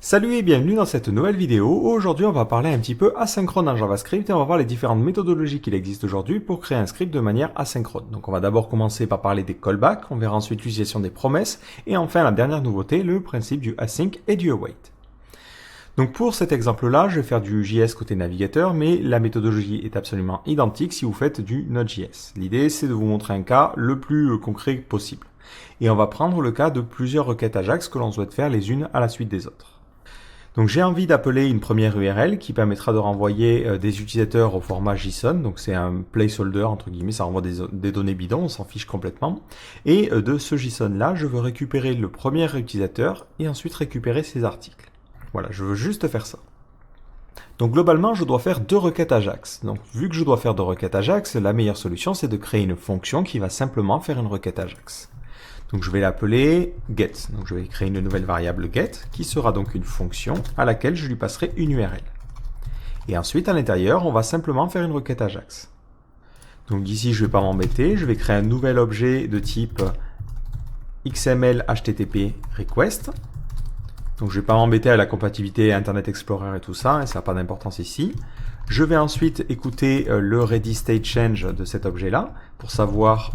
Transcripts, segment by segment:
Salut et bienvenue dans cette nouvelle vidéo. Aujourd'hui, on va parler un petit peu asynchrone en JavaScript et on va voir les différentes méthodologies qu'il existe aujourd'hui pour créer un script de manière asynchrone. Donc on va d'abord commencer par parler des callbacks, on verra ensuite l'utilisation des promesses et enfin la dernière nouveauté, le principe du async et du await. Donc pour cet exemple-là, je vais faire du JS côté navigateur, mais la méthodologie est absolument identique si vous faites du Node.js. L'idée, c'est de vous montrer un cas le plus concret possible. Et on va prendre le cas de plusieurs requêtes Ajax que l'on souhaite faire les unes à la suite des autres. Donc j'ai envie d'appeler une première URL qui permettra de renvoyer des utilisateurs au format JSON, donc c'est un placeholder entre guillemets, ça renvoie des données bidons, on s'en fiche complètement. Et de ce JSON là, je veux récupérer le premier utilisateur et ensuite récupérer ses articles. Voilà, je veux juste faire ça. Donc globalement, je dois faire deux requêtes Ajax. Donc vu que je dois faire deux requêtes Ajax, la meilleure solution c'est de créer une fonction qui va simplement faire une requête Ajax. Donc je vais l'appeler get. Donc je vais créer une nouvelle variable get qui sera donc une fonction à laquelle je lui passerai une URL. Et ensuite à l'intérieur, on va simplement faire une requête Ajax. Donc ici, je ne vais pas m'embêter, je vais créer un nouvel objet de type XML HTTP request. Donc je ne vais pas m'embêter à la compatibilité Internet Explorer et tout ça, et ça n'a pas d'importance ici. Je vais ensuite écouter le ready state change de cet objet-là pour savoir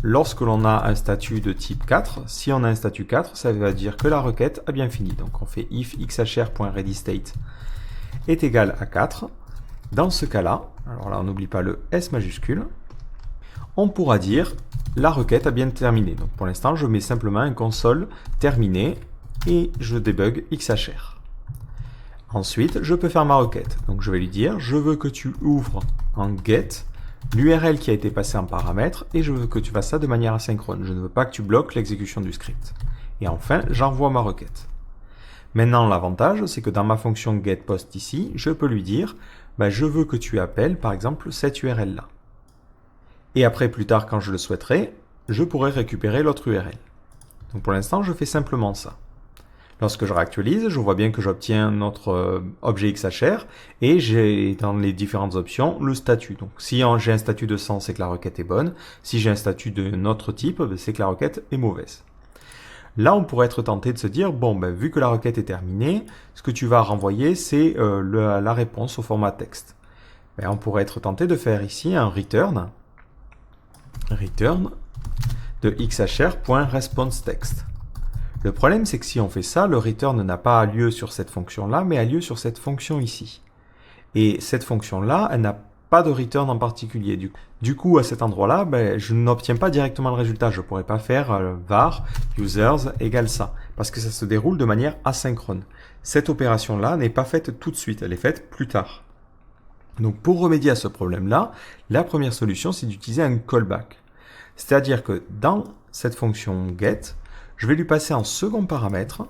lorsque l'on a un statut de type 4, si on a un statut 4, ça veut dire que la requête a bien fini. Donc on fait if xhr.readyState est égal à 4. Dans ce cas-là, alors là on n'oublie pas le S majuscule, on pourra dire la requête a bien terminé. Donc pour l'instant je mets simplement un console terminé et je débug xhr. Ensuite je peux faire ma requête. Donc je vais lui dire je veux que tu ouvres en get l'URL qui a été passée en paramètre et je veux que tu fasses ça de manière asynchrone. Je ne veux pas que tu bloques l'exécution du script. Et enfin, j'envoie ma requête. Maintenant, l'avantage, c'est que dans ma fonction getPost ici, je peux lui dire je veux que tu appelles par exemple cette URL là. Et après, plus tard, quand je le souhaiterai, je pourrai récupérer l'autre URL. Donc pour l'instant, je fais simplement ça. Lorsque je réactualise, je vois bien que j'obtiens notre objet XHR et j'ai dans les différentes options le statut. Donc si j'ai un statut de 100, c'est que la requête est bonne. Si j'ai un statut d'un autre type, c'est que la requête est mauvaise. Là, on pourrait être tenté de se dire, vu que la requête est terminée, ce que tu vas renvoyer, c'est la réponse au format texte. On pourrait être tenté de faire ici un return de xhr.responseText. Le problème, c'est que si on fait ça, le return n'a pas lieu sur cette fonction-là, mais a lieu sur cette fonction ici. Et cette fonction-là, elle n'a pas de return en particulier. Du coup, à cet endroit-là, je n'obtiens pas directement le résultat. Je ne pourrais pas faire var users égale ça, parce que ça se déroule de manière asynchrone. Cette opération-là n'est pas faite tout de suite, elle est faite plus tard. Donc pour remédier à ce problème-là, la première solution, c'est d'utiliser un callback. C'est-à-dire que dans cette fonction get, je vais lui passer en second paramètre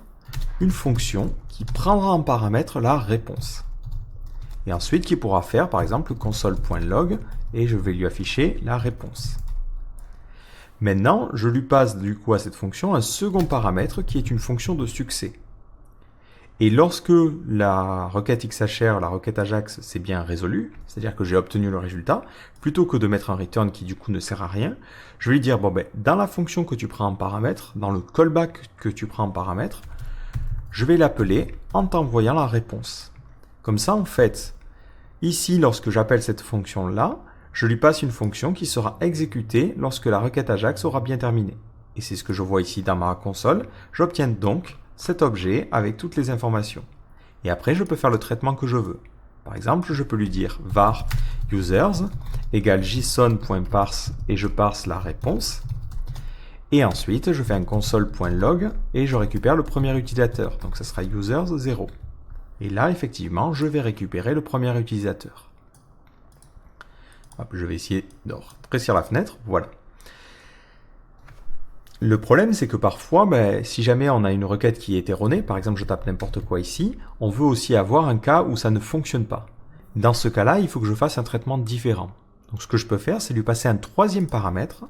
une fonction qui prendra en paramètre la réponse. Et ensuite qui pourra faire par exemple console.log et je vais lui afficher la réponse. Maintenant, je lui passe du coup à cette fonction un second paramètre qui est une fonction de succès. Et lorsque la requête XHR, la requête Ajax, s'est bien résolue, c'est-à-dire que j'ai obtenu le résultat, plutôt que de mettre un return qui du coup ne sert à rien, je vais lui dire, dans la fonction que tu prends en paramètre, dans le callback que tu prends en paramètre, je vais l'appeler en t'envoyant la réponse. Comme ça, en fait, ici, lorsque j'appelle cette fonction-là, je lui passe une fonction qui sera exécutée lorsque la requête Ajax aura bien terminé. Et c'est ce que je vois ici dans ma console. J'obtiens donc cet objet avec toutes les informations. Et après, je peux faire le traitement que je veux. Par exemple, je peux lui dire var users égale json.parse et je parse la réponse. Et ensuite, je fais un console.log et je récupère le premier utilisateur. Donc, ça sera users 0. Et là, effectivement, je vais récupérer le premier utilisateur. Hop, je vais essayer de rétrécir la fenêtre. Voilà. Le problème, c'est que parfois, si jamais on a une requête qui est erronée, par exemple je tape n'importe quoi ici, on veut aussi avoir un cas où ça ne fonctionne pas. Dans ce cas-là, il faut que je fasse un traitement différent. Donc ce que je peux faire, c'est lui passer un troisième paramètre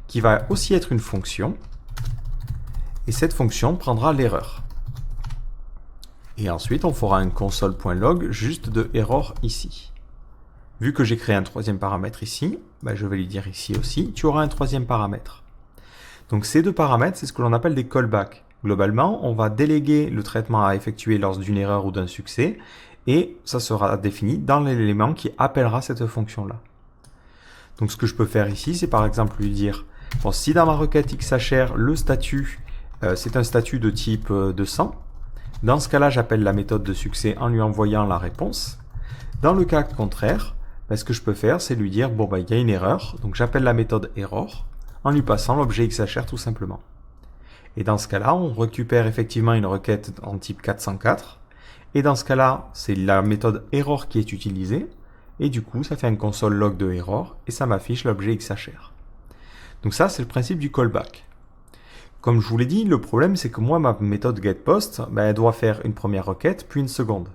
qui va aussi être une fonction. Et cette fonction prendra l'erreur. Et ensuite, on fera un console.log juste de error ici. Vu que j'ai créé un troisième paramètre ici, je vais lui dire ici aussi, tu auras un troisième paramètre. Donc ces deux paramètres, c'est ce que l'on appelle des callbacks. Globalement, on va déléguer le traitement à effectuer lors d'une erreur ou d'un succès, et ça sera défini dans l'élément qui appellera cette fonction-là. Donc ce que je peux faire ici, c'est par exemple lui dire, bon, si dans ma requête XHR, le statut, c'est un statut de type 200, dans ce cas-là, j'appelle la méthode de succès en lui envoyant la réponse. Dans le cas contraire, ce que je peux faire, c'est lui dire, bon, il y a une erreur, donc j'appelle la méthode error, en lui passant l'objet XHR tout simplement. Et dans ce cas-là, on récupère effectivement une requête en type 404, et dans ce cas-là, c'est la méthode error qui est utilisée, et du coup, ça fait un console log de error, et ça m'affiche l'objet XHR. Donc ça, c'est le principe du callback. Comme je vous l'ai dit, le problème, c'est que moi, ma méthode getPost, elle doit faire une première requête, puis une seconde.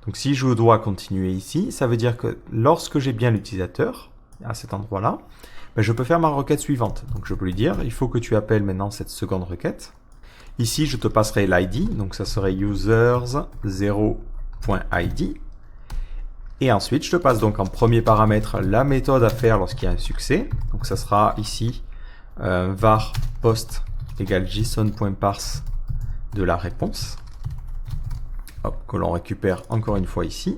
Donc si je dois continuer ici, ça veut dire que lorsque j'ai bien l'utilisateur, à cet endroit-là, je peux faire ma requête suivante. Donc je peux lui dire, il faut que tu appelles maintenant cette seconde requête. Ici, je te passerai l'ID, donc ça serait users0.id. Et ensuite, je te passe donc en premier paramètre la méthode à faire lorsqu'il y a un succès. Donc ça sera ici var post égale json.parse de la réponse. Hop, que l'on récupère encore une fois ici.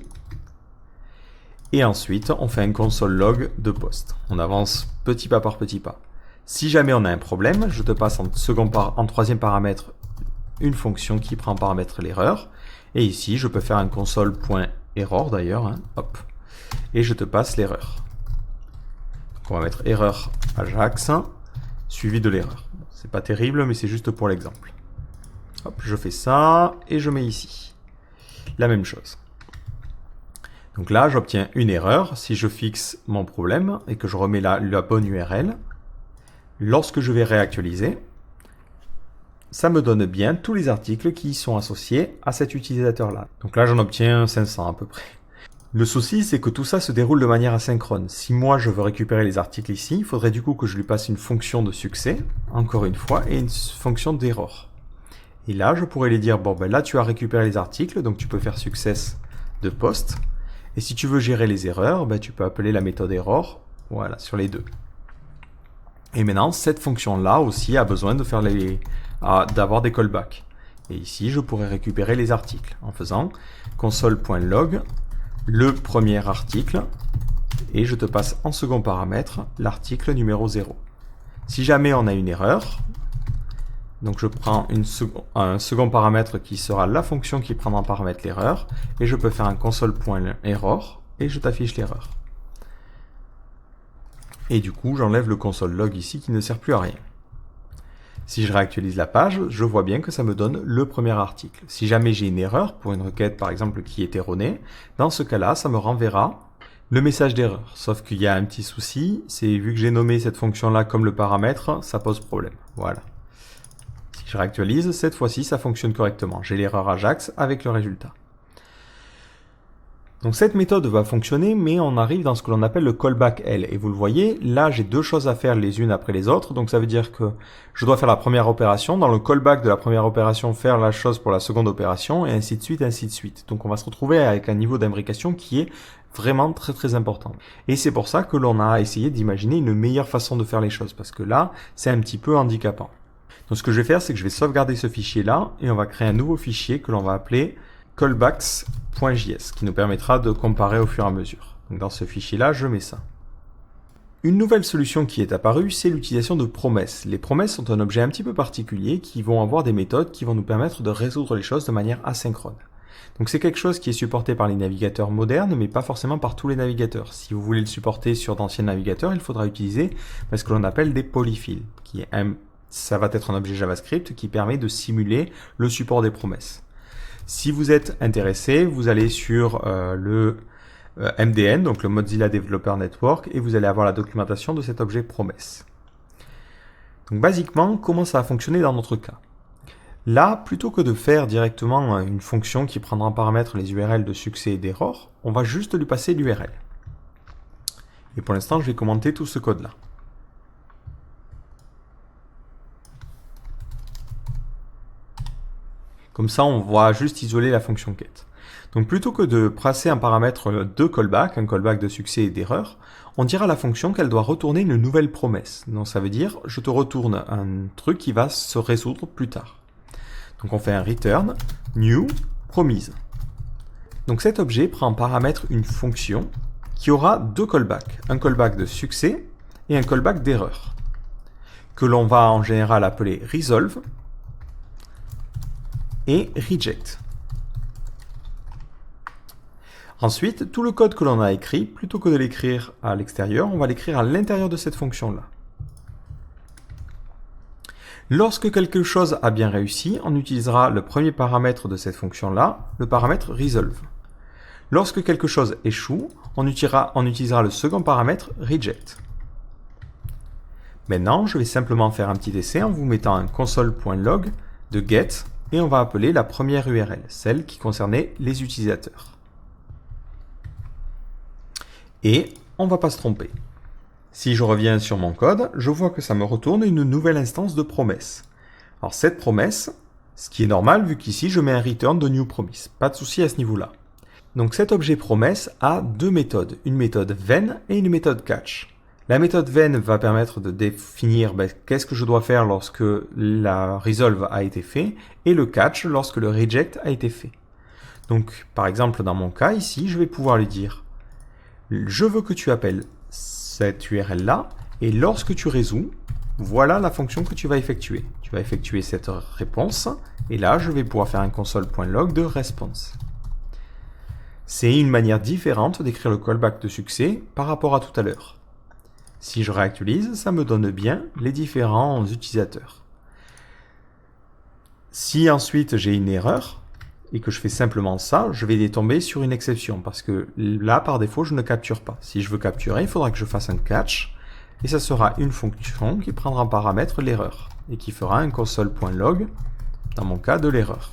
Et ensuite, on fait un console log de post. On avance petit pas par petit pas. Si jamais on a un problème, je te passe en troisième paramètre une fonction qui prend en paramètre l'erreur. Et ici, je peux faire un console.error d'ailleurs. Hop. Et je te passe l'erreur. Donc on va mettre erreur Ajax suivi de l'erreur. C'est pas terrible, mais c'est juste pour l'exemple. Hop, je fais ça et je mets ici la même chose. Donc là, j'obtiens une erreur. Si je fixe mon problème et que je remets la bonne URL, lorsque je vais réactualiser, ça me donne bien tous les articles qui sont associés à cet utilisateur-là. Donc là, j'en obtiens 500 à peu près. Le souci, c'est que tout ça se déroule de manière asynchrone. Si moi, je veux récupérer les articles ici, il faudrait du coup que je lui passe une fonction de succès, encore une fois, et une fonction d'error. Et là, je pourrais lui dire, bon, là, tu as récupéré les articles, donc tu peux faire success de post. Et si tu veux gérer les erreurs, tu peux appeler la méthode error, voilà, sur les deux. Et maintenant, cette fonction-là aussi a besoin de faire d'avoir des callbacks. Et ici, je pourrais récupérer les articles en faisant console.log, le premier article, et je te passe en second paramètre l'article numéro 0. Si jamais on a une erreur, donc je prends un second paramètre qui sera la fonction qui prendra en paramètre l'erreur, et je peux faire un console.error, et je t'affiche l'erreur. Et du coup, j'enlève le console log ici qui ne sert plus à rien. Si je réactualise la page, je vois bien que ça me donne le premier article. Si jamais j'ai une erreur, pour une requête par exemple qui est erronée, dans ce cas-là, ça me renverra le message d'erreur. Sauf qu'il y a un petit souci, c'est vu que j'ai nommé cette fonction-là comme le paramètre, ça pose problème. Voilà. Si je réactualise, cette fois-ci, ça fonctionne correctement. J'ai l'erreur Ajax avec le résultat. Donc cette méthode va fonctionner, mais on arrive dans ce que l'on appelle le callback L. Et vous le voyez, là j'ai deux choses à faire les unes après les autres. Donc ça veut dire que je dois faire la première opération. Dans le callback de la première opération, faire la chose pour la seconde opération, et ainsi de suite, ainsi de suite. Donc on va se retrouver avec un niveau d'imbrication qui est vraiment très très important. Et c'est pour ça que l'on a essayé d'imaginer une meilleure façon de faire les choses. Parce que là, c'est un petit peu handicapant. Donc ce que je vais faire, c'est que je vais sauvegarder ce fichier-là, et on va créer un nouveau fichier que l'on va appeler callbacks.js qui nous permettra de comparer au fur et à mesure. Donc dans ce fichier-là, je mets ça. Une nouvelle solution qui est apparue, c'est l'utilisation de promesses. Les promesses sont un objet un petit peu particulier qui vont avoir des méthodes qui vont nous permettre de résoudre les choses de manière asynchrone. Donc c'est quelque chose qui est supporté par les navigateurs modernes, mais pas forcément par tous les navigateurs. Si vous voulez le supporter sur d'anciens navigateurs, il faudra utiliser ce que l'on appelle des polyfills, ça va être un objet JavaScript qui permet de simuler le support des promesses. Si vous êtes intéressé, vous allez sur le MDN, donc le Mozilla Developer Network, et vous allez avoir la documentation de cet objet promesse. Donc basiquement, comment ça va fonctionner dans notre cas? Là, plutôt que de faire directement une fonction qui prendra en paramètre les URL de succès et d'erreur, on va juste lui passer l'URL. Et pour l'instant, je vais commenter tout ce code-là. Comme ça, on va juste isoler la fonction get. Donc plutôt que de passer un paramètre de callback, un callback de succès et d'erreur, on dira à la fonction qu'elle doit retourner une nouvelle promesse. Donc ça veut dire, je te retourne un truc qui va se résoudre plus tard. Donc on fait un return new promise. Donc cet objet prend en paramètre une fonction qui aura deux callbacks, un callback de succès et un callback d'erreur, que l'on va en général appeler resolve et reject. Ensuite, tout le code que l'on a écrit, plutôt que de l'écrire à l'extérieur, on va l'écrire à l'intérieur de cette fonction-là. Lorsque quelque chose a bien réussi, on utilisera le premier paramètre de cette fonction-là, le paramètre resolve. Lorsque quelque chose échoue, on utilisera le second paramètre reject. Maintenant, je vais simplement faire un petit essai en vous mettant un console.log de get et on va appeler la première URL, celle qui concernait les utilisateurs. Et on ne va pas se tromper. Si je reviens sur mon code, je vois que ça me retourne une nouvelle instance de promesse. Alors cette promesse, ce qui est normal vu qu'ici je mets un return de new promise. Pas de souci à ce niveau-là. Donc cet objet promesse a deux méthodes, une méthode when et une méthode catch. La méthode when va permettre de définir qu'est-ce que je dois faire lorsque la resolve a été fait et le catch lorsque le reject a été fait. Donc par exemple dans mon cas ici, je vais pouvoir lui dire je veux que tu appelles cette URL là et lorsque tu résous, voilà la fonction que tu vas effectuer. Tu vas effectuer cette réponse et là je vais pouvoir faire un console.log de response. C'est une manière différente d'écrire le callback de succès par rapport à tout à l'heure. Si je réactualise, ça me donne bien les différents utilisateurs. Si ensuite j'ai une erreur et que je fais simplement ça, je vais tomber sur une exception parce que là, par défaut, je ne capture pas. Si je veux capturer, il faudra que je fasse un catch et ça sera une fonction qui prendra en paramètre l'erreur et qui fera un console.log, dans mon cas, de l'erreur.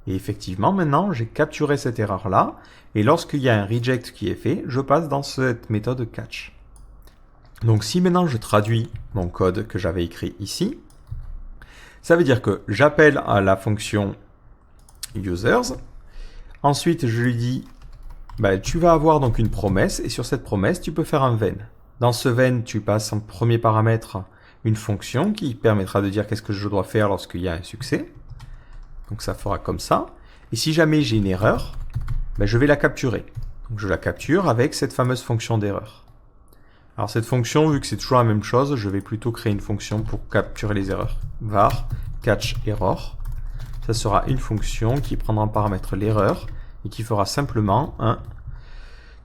Et effectivement, maintenant, j'ai capturé cette erreur-là et lorsqu'il y a un reject qui est fait, je passe dans cette méthode catch. Donc si maintenant je traduis mon code que j'avais écrit ici, ça veut dire que j'appelle à la fonction users, ensuite je lui dis tu vas avoir donc une promesse et sur cette promesse tu peux faire un when. Dans ce when tu passes en premier paramètre une fonction qui permettra de dire qu'est-ce que je dois faire lorsqu'il y a un succès. Donc ça fera comme ça. Et si jamais j'ai une erreur, je vais la capturer. Donc je la capture avec cette fameuse fonction d'erreur. Alors cette fonction, vu que c'est toujours la même chose, je vais plutôt créer une fonction pour capturer les erreurs. Var catch error. Ça sera une fonction qui prendra en paramètre l'erreur et qui fera simplement un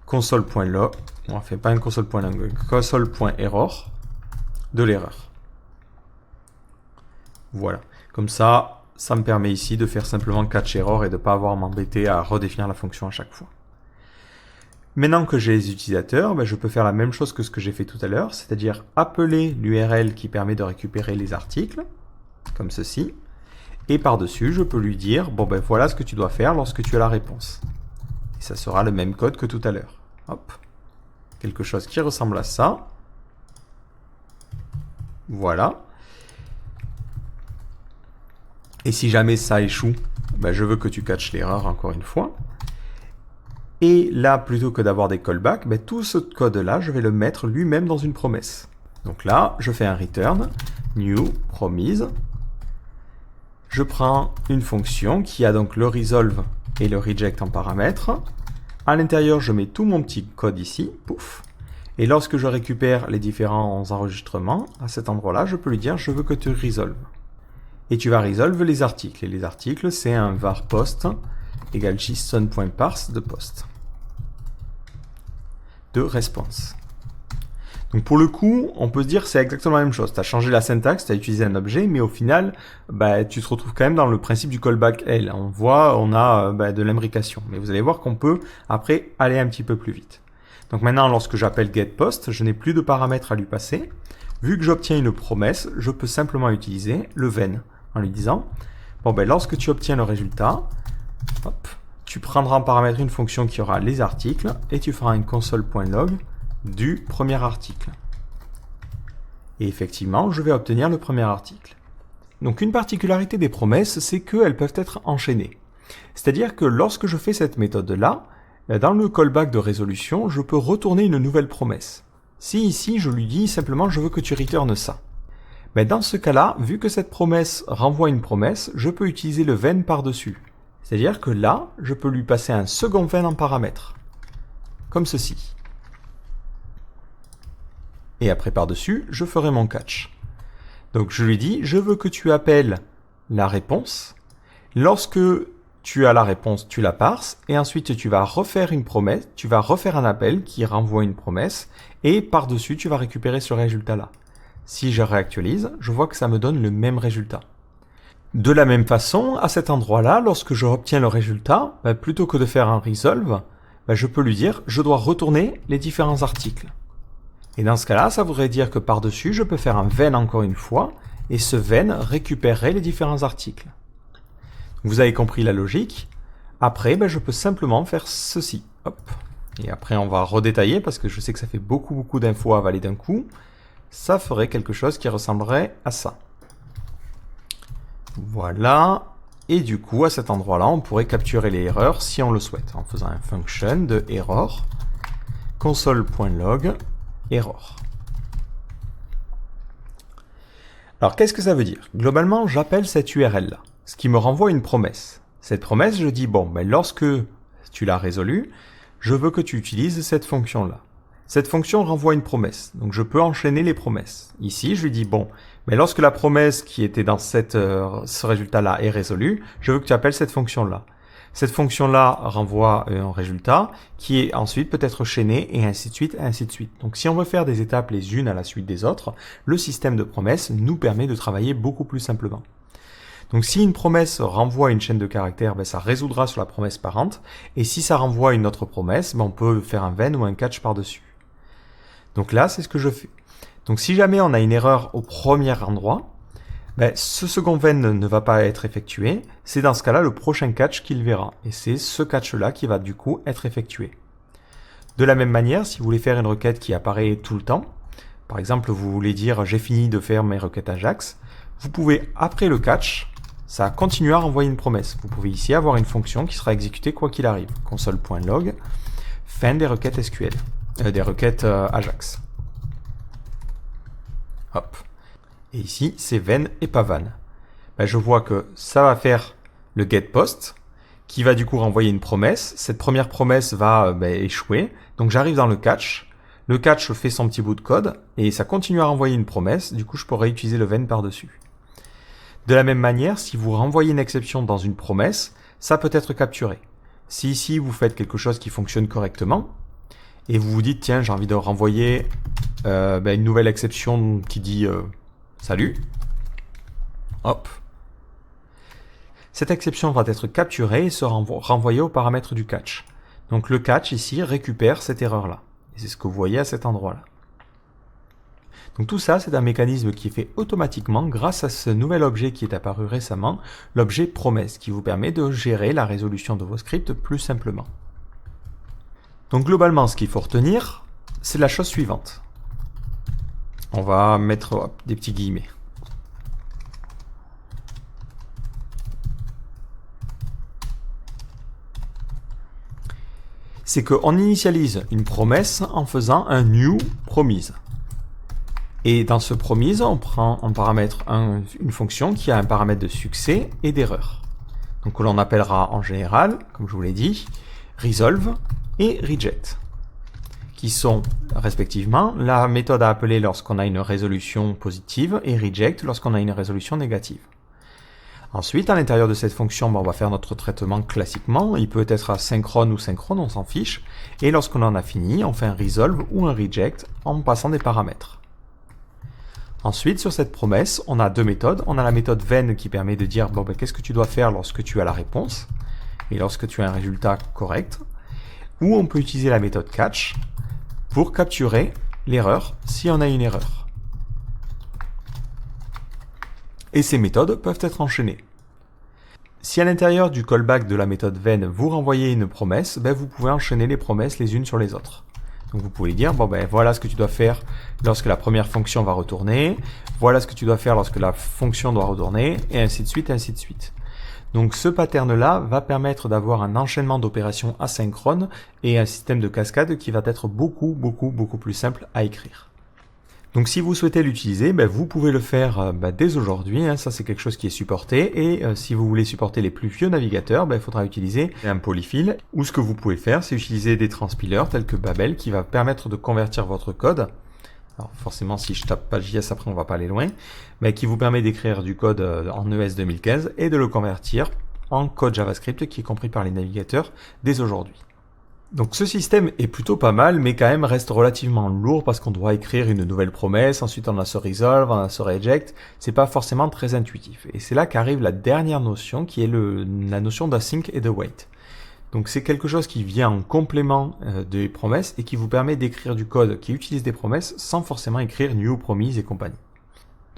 console.log, enfin pas un console.log, console.error de l'erreur. Voilà. Comme ça, ça me permet ici de faire simplement catch error et de ne pas avoir à m'embêter à redéfinir la fonction à chaque fois. Maintenant que j'ai les utilisateurs, je peux faire la même chose que ce que j'ai fait tout à l'heure, c'est-à-dire appeler l'URL qui permet de récupérer les articles, comme ceci, et par-dessus, je peux lui dire, voilà ce que tu dois faire lorsque tu as la réponse. Et ça sera le même code que tout à l'heure. Hop, quelque chose qui ressemble à ça. Voilà. Et si jamais ça échoue, je veux que tu catches l'erreur encore une fois. Et là, plutôt que d'avoir des callbacks, tout ce code-là, je vais le mettre lui-même dans une promesse. Donc là, je fais un return, new promise. Je prends une fonction qui a donc le resolve et le reject en paramètres. À l'intérieur, je mets tout mon petit code ici, pouf. Et lorsque je récupère les différents enregistrements, à cet endroit-là, je peux lui dire, je veux que tu resolves. Et tu vas resolve les articles. Et les articles, c'est un var post égale json.parse de post. De response. Donc pour le coup, on peut se dire que c'est exactement la même chose. Tu as changé la syntaxe, tu as utilisé un objet, mais au final, tu te retrouves quand même dans le principe du callback L. On voit, on a de l'imbrication. Mais vous allez voir qu'on peut après aller un petit peu plus vite. Donc maintenant, lorsque j'appelle getPost, je n'ai plus de paramètres à lui passer. Vu que j'obtiens une promesse, je peux simplement utiliser le when en lui disant, lorsque tu obtiens le résultat, hop, tu prendras en paramètre une fonction qui aura les articles et tu feras un console.log du premier article. Et effectivement, je vais obtenir le premier article. Donc une particularité des promesses, c'est qu'elles peuvent être enchaînées. C'est-à-dire que lorsque je fais cette méthode-là, dans le callback de résolution, je peux retourner une nouvelle promesse. Si ici, je lui dis simplement, je veux que tu returnes ça. Mais dans ce cas-là, vu que cette promesse renvoie une promesse, je peux utiliser le when par-dessus. C'est-à-dire que là, je peux lui passer un second when en paramètre. Comme ceci. Et après par-dessus, je ferai mon catch. Donc je lui dis, je veux que tu appelles la réponse. Lorsque tu as la réponse, tu la parses, et ensuite tu vas refaire une promesse, tu vas refaire un appel qui renvoie une promesse, et par-dessus tu vas récupérer ce résultat-là. Si je réactualise, je vois que ça me donne le même résultat. De la même façon, à cet endroit-là, lorsque je obtiens le résultat, plutôt que de faire un resolve, je peux lui dire, je dois retourner les différents articles. Et dans ce cas-là, ça voudrait dire que par-dessus, je peux faire un when encore une fois, et ce when récupérerait les différents articles. Vous avez compris la logique. Après, je peux simplement faire ceci. Hop. Et après, on va redétailler, parce que je sais que ça fait beaucoup d'infos à avaler d'un coup. Ça ferait quelque chose qui ressemblerait à ça. Voilà. Et du coup, à cet endroit-là, on pourrait capturer les erreurs si on le souhaite, en faisant un function de error, console.log, error. Alors, qu'est-ce que ça veut dire? Globalement, j'appelle cette URL-là, ce qui me renvoie une promesse. Cette promesse, je dis, bon, lorsque tu l'as résolue, je veux que tu utilises cette fonction-là. Cette fonction renvoie une promesse, donc je peux enchaîner les promesses. Ici, je lui dis, bon, mais lorsque la promesse qui était dans ce résultat-là est résolue, je veux que tu appelles cette fonction-là. Cette fonction-là renvoie un résultat qui est ensuite peut être chaîné et ainsi de suite, ainsi de suite. Donc si on veut faire des étapes les unes à la suite des autres, le système de promesses nous permet de travailler beaucoup plus simplement. Donc si une promesse renvoie une chaîne de caractères, ça résoudra sur la promesse parente. Et si ça renvoie une autre promesse, on peut faire un when ou un catch par-dessus. Donc là, c'est ce que je fais. Donc si jamais on a une erreur au premier endroit, ce second when ne va pas être effectué. C'est dans ce cas-là le prochain catch qu'il verra. Et c'est ce catch-là qui va du coup être effectué. De la même manière, si vous voulez faire une requête qui apparaît tout le temps, par exemple vous voulez dire j'ai fini de faire mes requêtes Ajax, vous pouvez après le catch, ça continue à renvoyer une promesse. Vous pouvez ici avoir une fonction qui sera exécutée quoi qu'il arrive. Console.log, fin des requêtes SQL, des requêtes Ajax. Hop. Et ici, c'est when et pas van. Je vois que ça va faire le getPost, qui va du coup renvoyer une promesse. Cette première promesse va échouer. Donc j'arrive dans le catch. Le catch fait son petit bout de code, et ça continue à renvoyer une promesse. Du coup, je pourrais utiliser le when par-dessus. De la même manière, si vous renvoyez une exception dans une promesse, ça peut être capturé. Si ici, vous faites quelque chose qui fonctionne correctement, et vous vous dites, tiens, j'ai envie de renvoyer une nouvelle exception qui dit salut. Hop. Cette exception va être capturée et sera renvoyée au paramètre du catch. Donc le catch ici récupère cette erreur-là. Et c'est ce que vous voyez à cet endroit-là. Donc tout ça, c'est un mécanisme qui est fait automatiquement grâce à ce nouvel objet qui est apparu récemment, l'objet promesse, qui vous permet de gérer la résolution de vos scripts plus simplement. Donc globalement, ce qu'il faut retenir, c'est la chose suivante. On va mettre des petits guillemets. C'est qu'on initialise une promesse en faisant un new promise. Et dans ce promise, on prend en paramètre une fonction qui a un paramètre de succès et d'erreur. Donc que l'on appellera en général, comme je vous l'ai dit, resolve et reject, qui sont respectivement la méthode à appeler lorsqu'on a une résolution positive et reject lorsqu'on a une résolution négative. Ensuite, à l'intérieur de cette fonction, on va faire notre traitement classiquement. Il peut être asynchrone ou synchrone, on s'en fiche. Et lorsqu'on en a fini, on fait un resolve ou un reject en passant des paramètres. Ensuite, sur cette promesse, on a deux méthodes. On a la méthode when qui permet de dire qu'est-ce que tu dois faire lorsque tu as la réponse et lorsque tu as un résultat correct. Ou on peut utiliser la méthode catch pour capturer l'erreur si on a une erreur. Et ces méthodes peuvent être enchaînées. Si à l'intérieur du callback de la méthode when vous renvoyez une promesse, vous pouvez enchaîner les promesses les unes sur les autres. Donc vous pouvez dire, voilà ce que tu dois faire lorsque la première fonction va retourner, voilà ce que tu dois faire lorsque la fonction doit retourner, et ainsi de suite, ainsi de suite. Donc ce pattern-là va permettre d'avoir un enchaînement d'opérations asynchrones et un système de cascade qui va être beaucoup plus simple à écrire. Donc si vous souhaitez l'utiliser, vous pouvez le faire dès aujourd'hui, hein, ça c'est quelque chose qui est supporté, et si vous voulez supporter les plus vieux navigateurs, il faudra utiliser un polyfill, ou ce que vous pouvez faire, c'est utiliser des transpilers tels que Babel, qui va permettre de convertir votre code. Alors forcément, si je tape Page.js après, on va pas aller loin, mais qui vous permet d'écrire du code en ES 2015 et de le convertir en code JavaScript qui est compris par les navigateurs dès aujourd'hui. Donc ce système est plutôt pas mal, mais quand même reste relativement lourd parce qu'on doit écrire une nouvelle promesse, ensuite on a ce resolve, on a ce reject, c'est pas forcément très intuitif. Et c'est là qu'arrive la dernière notion qui est la notion d'async et de wait. Donc c'est quelque chose qui vient en complément des promesses et qui vous permet d'écrire du code qui utilise des promesses sans forcément écrire new, promise et compagnie.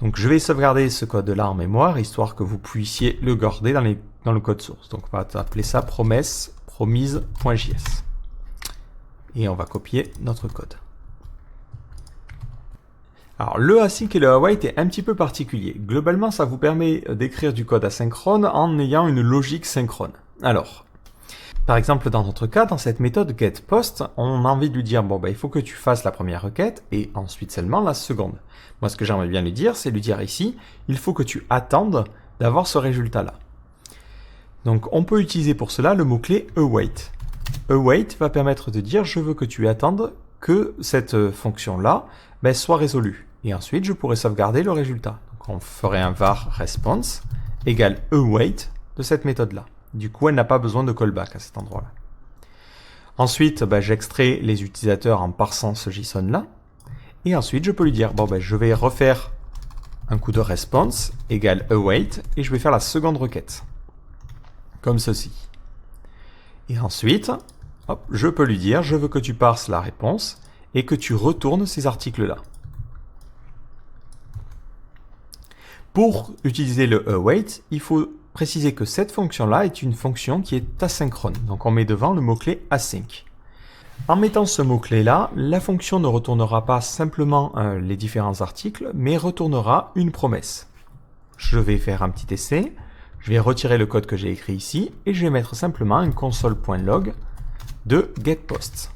Donc je vais sauvegarder ce code-là en mémoire, histoire que vous puissiez le garder dans le code source. Donc on va appeler ça promesse promise.js. Et on va copier notre code. Alors le async et le await est un petit peu particulier. Globalement, ça vous permet d'écrire du code asynchrone en ayant une logique synchrone. Alors, par exemple, dans notre cas, dans cette méthode getPost, on a envie de lui dire, il faut que tu fasses la première requête et ensuite seulement la seconde. Moi, ce que j'aimerais bien lui dire, c'est lui dire ici, il faut que tu attendes d'avoir ce résultat-là. Donc, on peut utiliser pour cela le mot-clé await. Await va permettre de dire, je veux que tu attendes que cette fonction-là soit résolue. Et ensuite, je pourrais sauvegarder le résultat. Donc, on ferait un var response égale await de cette méthode-là. Du coup, elle n'a pas besoin de callback à cet endroit-là. Ensuite, j'extrais les utilisateurs en parsant ce JSON-là. Et ensuite, je peux lui dire, je vais refaire un coup de response égale await et je vais faire la seconde requête. Comme ceci. Et ensuite, je peux lui dire, je veux que tu parses la réponse et que tu retournes ces articles-là. Pour utiliser le await, il faut préciser que cette fonction-là est une fonction qui est asynchrone. Donc on met devant le mot-clé async. En mettant ce mot-clé-là, la fonction ne retournera pas simplement les différents articles, mais retournera une promesse. Je vais faire un petit essai. Je vais retirer le code que j'ai écrit ici et je vais mettre simplement un console.log de getPost.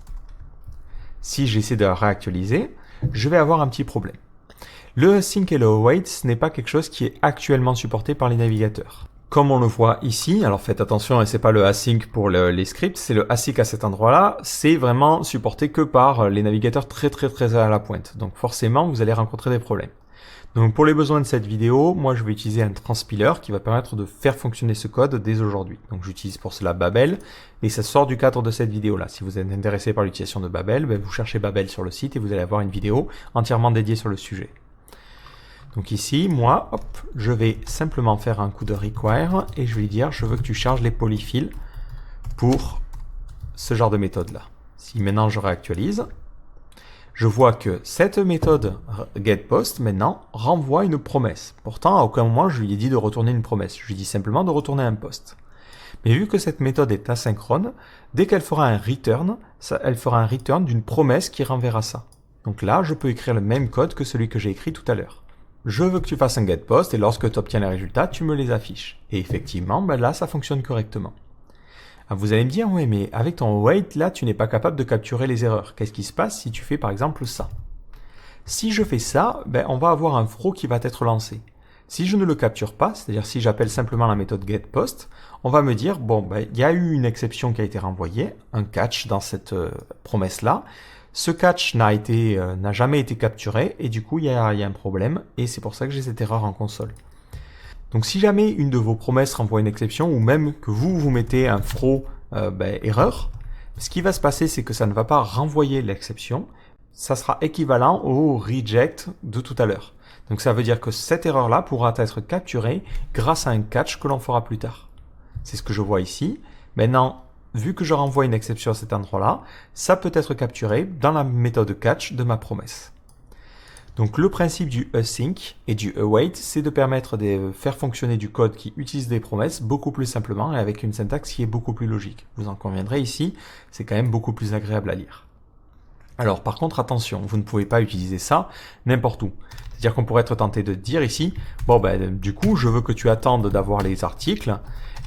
Si j'essaie de réactualiser, je vais avoir un petit problème. Le async et le await, ce n'est pas quelque chose qui est actuellement supporté par les navigateurs. Comme on le voit ici, alors faites attention, et c'est pas le async pour les scripts, c'est le async à cet endroit-là, c'est vraiment supporté que par les navigateurs très à la pointe. Donc forcément, vous allez rencontrer des problèmes. Donc pour les besoins de cette vidéo, moi je vais utiliser un transpiler qui va permettre de faire fonctionner ce code dès aujourd'hui. Donc j'utilise pour cela Babel et ça sort du cadre de cette vidéo là. Si vous êtes intéressé par l'utilisation de Babel, vous cherchez Babel sur le site et vous allez avoir une vidéo entièrement dédiée sur le sujet. Donc ici, moi, je vais simplement faire un coup de require et je vais lui dire je veux que tu charges les polyfills pour ce genre de méthode là. Si maintenant je réactualise, je vois que cette méthode getPost, maintenant, renvoie une promesse. Pourtant, à aucun moment, je lui ai dit de retourner une promesse. Je lui dis simplement de retourner un post. Mais vu que cette méthode est asynchrone, dès qu'elle fera un return, elle fera un return d'une promesse qui renverra ça. Donc là, je peux écrire le même code que celui que j'ai écrit tout à l'heure. Je veux que tu fasses un getPost et lorsque tu obtiens les résultats, tu me les affiches. Et effectivement, là, ça fonctionne correctement. Vous allez me dire, oui, mais avec ton await, là, tu n'es pas capable de capturer les erreurs. Qu'est-ce qui se passe si tu fais par exemple ça? Si je fais ça, on va avoir un throw qui va être lancé. Si je ne le capture pas, c'est-à-dire si j'appelle simplement la méthode getPost, on va me dire, il y a eu une exception qui a été renvoyée, un catch dans cette promesse-là. Ce catch n'a jamais été capturé et du coup, il y a un problème et c'est pour ça que j'ai cette erreur en console. Donc si jamais une de vos promesses renvoie une exception ou même que vous mettez un throw erreur, ce qui va se passer c'est que ça ne va pas renvoyer l'exception, ça sera équivalent au reject de tout à l'heure. Donc ça veut dire que cette erreur-là pourra être capturée grâce à un catch que l'on fera plus tard. C'est ce que je vois ici. Maintenant, vu que je renvoie une exception à cet endroit-là, ça peut être capturé dans la méthode catch de ma promesse. Donc le principe du async et du await, c'est de permettre de faire fonctionner du code qui utilise des promesses beaucoup plus simplement et avec une syntaxe qui est beaucoup plus logique. Vous en conviendrez ici, c'est quand même beaucoup plus agréable à lire. Alors par contre, attention, vous ne pouvez pas utiliser ça n'importe où. C'est-à-dire qu'on pourrait être tenté de dire ici, du coup, je veux que tu attendes d'avoir les articles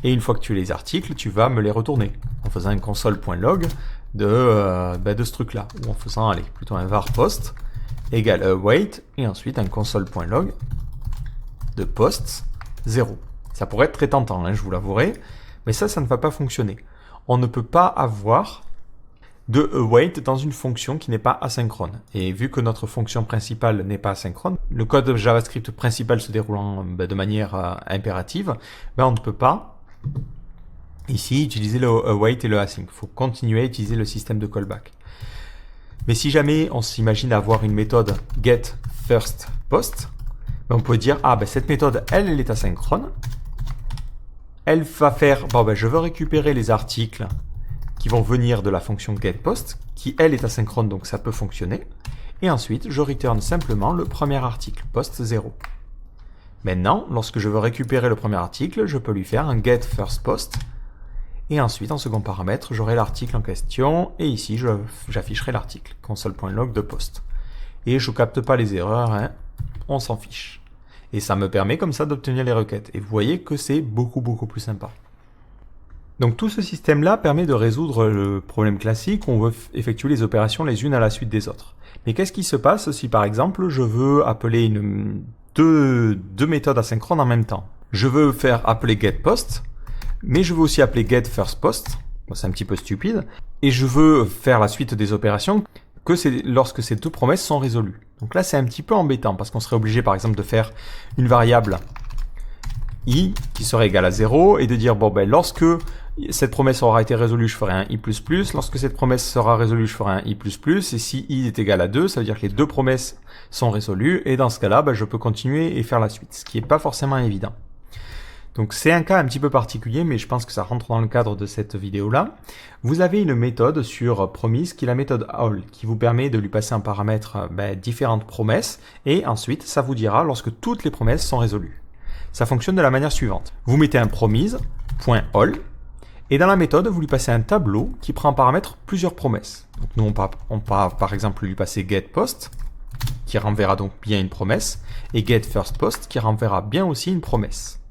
et une fois que tu as les articles, tu vas me les retourner en faisant un console.log de ce truc-là ou en faisant, plutôt un var post égale await, et ensuite un console.log de post 0. Ça pourrait être très tentant, hein, je vous l'avouerai, mais ça ne va pas fonctionner. On ne peut pas avoir de await dans une fonction qui n'est pas asynchrone. Et vu que notre fonction principale n'est pas asynchrone, le code JavaScript principal se déroulant de manière impérative, on ne peut pas ici utiliser le await et le async. Il faut continuer à utiliser le système de callback. Mais si jamais on s'imagine avoir une méthode getFirstPost, on peut dire, cette méthode, elle est asynchrone. Elle va faire, je veux récupérer les articles qui vont venir de la fonction getPost, qui elle est asynchrone, donc ça peut fonctionner. Et ensuite, je return simplement le premier article, post 0. Maintenant, lorsque je veux récupérer le premier article, je peux lui faire un getFirstPost. Et ensuite, en second paramètre, j'aurai l'article en question, et ici, j'afficherai l'article, console.log de post. Et je ne capte pas les erreurs, hein, on s'en fiche. Et ça me permet comme ça d'obtenir les requêtes. Et vous voyez que c'est beaucoup plus sympa. Donc tout ce système-là permet de résoudre le problème classique où on veut effectuer les opérations les unes à la suite des autres. Mais qu'est-ce qui se passe si par exemple je veux appeler deux méthodes asynchrones en même temps? Je veux faire appeler getPost, mais je veux aussi appeler getFirstPost, c'est un petit peu stupide, et je veux faire la suite des opérations que c'est lorsque ces deux promesses sont résolues. Donc là c'est un petit peu embêtant parce qu'on serait obligé par exemple de faire une variable i qui serait égale à 0 et de dire lorsque cette promesse aura été résolue, je ferai un i++, lorsque cette promesse sera résolue, je ferai un i++, et si i est égal à 2, ça veut dire que les deux promesses sont résolues, et dans ce cas-là, je peux continuer et faire la suite, ce qui n'est pas forcément évident. Donc c'est un cas un petit peu particulier, mais je pense que ça rentre dans le cadre de cette vidéo-là. Vous avez une méthode sur promise, qui est la méthode all, qui vous permet de lui passer en paramètre différentes promesses, et ensuite ça vous dira lorsque toutes les promesses sont résolues. Ça fonctionne de la manière suivante. Vous mettez un promise.all, et dans la méthode, vous lui passez un tableau qui prend en paramètre plusieurs promesses. Donc nous, on va par exemple lui passer getPost, qui renverra donc bien une promesse, et getFirstPost, qui renverra bien aussi une promesse.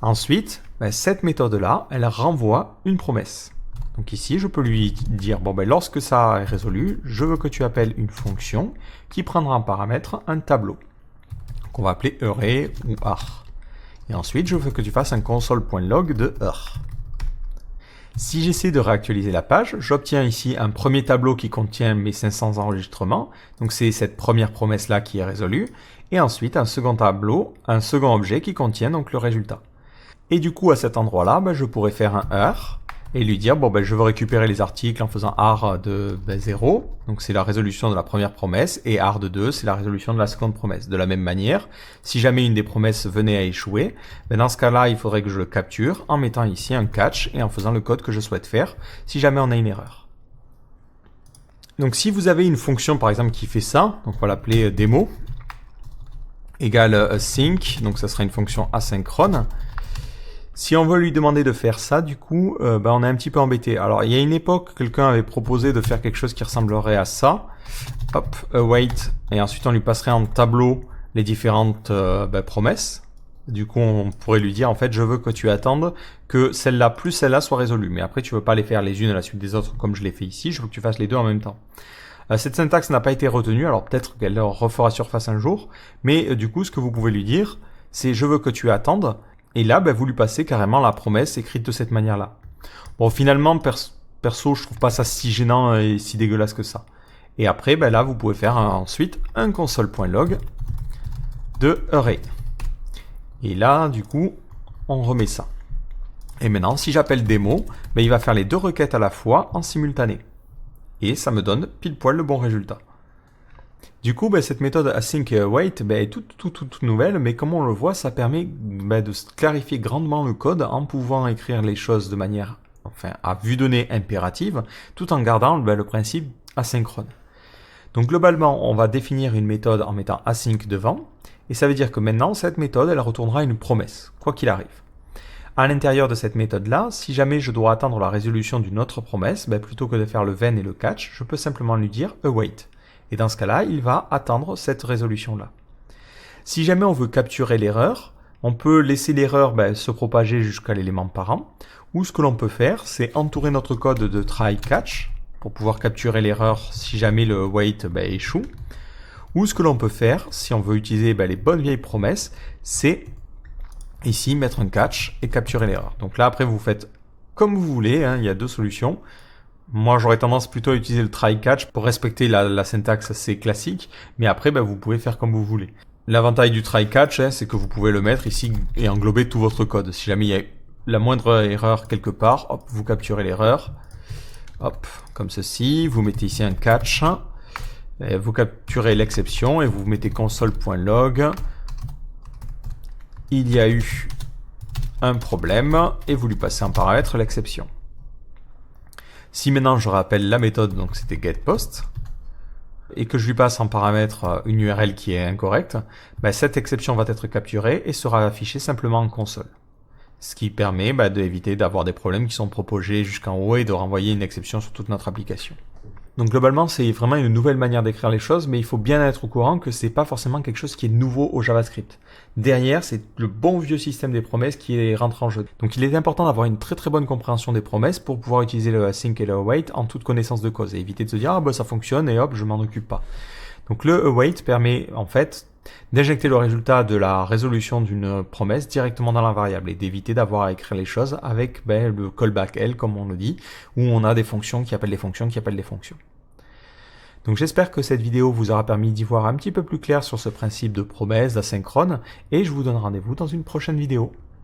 Ensuite, cette méthode-là, elle renvoie une promesse. Donc ici, je peux lui dire, lorsque ça est résolu, je veux que tu appelles une fonction qui prendra en paramètre un tableau, qu'on va appeler array ou ar. Et ensuite, je veux que tu fasses un console.log de ar. Si j'essaie de réactualiser la page, j'obtiens ici un premier tableau qui contient mes 500 enregistrements. Donc c'est cette première promesse-là qui est résolue. Et ensuite, un second tableau, un second objet qui contient donc le résultat. Et du coup, à cet endroit-là, je pourrais faire un ar et lui dire, je veux récupérer les articles en faisant ar de 0. Donc c'est la résolution de la première promesse. Et ar de 2, c'est la résolution de la seconde promesse. De la même manière, si jamais une des promesses venait à échouer, dans ce cas-là, il faudrait que je le capture en mettant ici un catch et en faisant le code que je souhaite faire si jamais on a une erreur. Donc si vous avez une fonction par exemple qui fait ça, donc on va l'appeler démo, égale sync, donc ça sera une fonction asynchrone. Si on veut lui demander de faire ça, du coup, on est un petit peu embêté. Alors, il y a une époque, quelqu'un avait proposé de faire quelque chose qui ressemblerait à ça. Hop, await, et ensuite on lui passerait en tableau les différentes promesses. Du coup, on pourrait lui dire, en fait, je veux que tu attendes que celle-là plus celle-là soit résolue. Mais après, tu veux pas les faire les unes à la suite des autres comme je l'ai fait ici. Je veux que tu fasses les deux en même temps. Cette syntaxe n'a pas été retenue, alors peut-être qu'elle leur refera surface un jour. Mais du coup, ce que vous pouvez lui dire, c'est je veux que tu attendes. Et là, vous lui passez carrément la promesse écrite de cette manière-là. Bon, finalement, perso, je trouve pas ça si gênant et si dégueulasse que ça. Et après, là, vous pouvez faire ensuite un console.log de array. Et là, du coup, on remet ça. Et maintenant, si j'appelle démo, il va faire les deux requêtes à la fois en simultané. Et ça me donne pile poil le bon résultat. Du coup, cette méthode async et await est toute nouvelle, mais comme on le voit, ça permet de clarifier grandement le code en pouvant écrire les choses de manière, à vue donnée impérative, tout en gardant le principe asynchrone. Donc globalement, on va définir une méthode en mettant async devant, et ça veut dire que maintenant, cette méthode, elle retournera une promesse, quoi qu'il arrive. À l'intérieur de cette méthode-là, si jamais je dois attendre la résolution d'une autre promesse, plutôt que de faire le then et le catch, je peux simplement lui dire await. Et dans ce cas-là, il va attendre cette résolution-là. Si jamais on veut capturer l'erreur, on peut laisser l'erreur se propager jusqu'à l'élément parent, ou ce que l'on peut faire, c'est entourer notre code de try catch, pour pouvoir capturer l'erreur si jamais le wait échoue. Ou ce que l'on peut faire, si on veut utiliser les bonnes vieilles promesses, c'est ici mettre un catch et capturer l'erreur. Donc là après vous faites comme vous voulez, il y a deux solutions. Moi j'aurais tendance plutôt à utiliser le try catch pour respecter la syntaxe assez classique, mais après vous pouvez faire comme vous voulez. L'avantage du try catch, c'est que vous pouvez le mettre ici et englober tout votre code. Si jamais il y a la moindre erreur quelque part, hop, vous capturez l'erreur, hop, comme ceci, vous mettez ici un catch, et vous capturez l'exception et vous mettez console.log, il y a eu un problème, et vous lui passez en paramètre l'exception. Si maintenant je rappelle la méthode, donc c'était getPost, et que je lui passe en paramètre une URL qui est incorrecte, cette exception va être capturée et sera affichée simplement en console. Ce qui permet d'éviter d'avoir des problèmes qui sont propagés jusqu'en haut et de renvoyer une exception sur toute notre application. Donc globalement, c'est vraiment une nouvelle manière d'écrire les choses, mais il faut bien être au courant que c'est pas forcément quelque chose qui est nouveau au JavaScript. Derrière, c'est le bon vieux système des promesses qui est rentré en jeu. Donc il est important d'avoir une très bonne compréhension des promesses pour pouvoir utiliser le async et le await en toute connaissance de cause et éviter de se dire ça fonctionne et hop, je m'en occupe pas. Donc le await permet en fait d'injecter le résultat de la résolution d'une promesse directement dans la variable et d'éviter d'avoir à écrire les choses avec le callback L, comme on le dit, où on a des fonctions qui appellent des fonctions qui appellent des fonctions. Donc j'espère que cette vidéo vous aura permis d'y voir un petit peu plus clair sur ce principe de promesse, d'asynchrone, et je vous donne rendez-vous dans une prochaine vidéo.